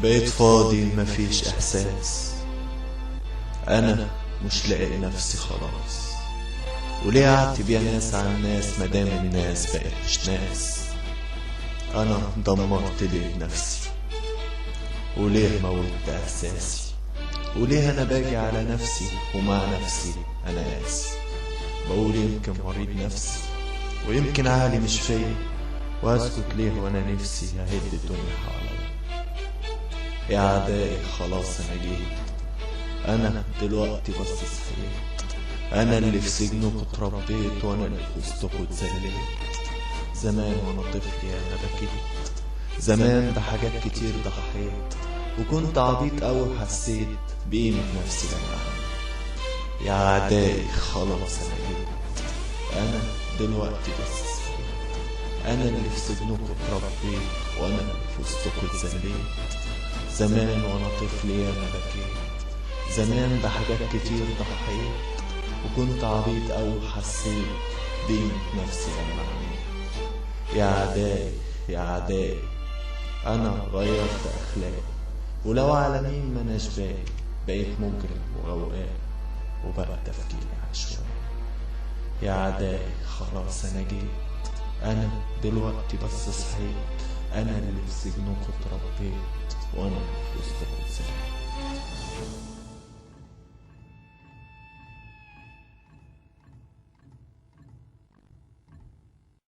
بقيت فاضي مفيش احساس. انا مش لاقي نفسي خلاص. وليه اعتب يا ناس على الناس مادام الناس بقت مش ناس؟ انا دمرت ليه نفسي؟ وليه موت احساسي؟ وليه انا باجي على نفسي ومع نفسي انا قاسي؟ بقول يمكن مريض نفسي ويمكن عالي مش فيا، واسكت ليه وانا نفسي اهد الدنيا حواليا. يا اعدائي خلاص انا جيت، انا دلوقتي بس صحيت. انا اللي في سجنكم اتربيت وانا اللي في وسطكم اتذليت. زمان وانا طفل يا انا بكيت، زمان بحاجات كتير ضحيت، وكنت عبيط اوي حسيت بقيمة نفسي لما يا اعدائي خلاص انا جيت. انا دلوقتي بس صحيت. انا اللي في سجنكم اتربيت وانا اللي في وسطكم اتذليت. زمان وانا طفل يا انا بكيت، زمان بحاجات كتير ضحيت، وكنت عبيط اوي حسيت بقيمة نفسي لما عميت. يا اعدائي يا اعدائي انا غيرت اخلاقي، ولو على مين مناش باقي، بقيت مجرم وغوقان وبقى تفكيري عشوائي. يا اعدائي خلاص انا جيت، انا دلوقتي بس صحيت. انا اللي في سجنكم اتربيت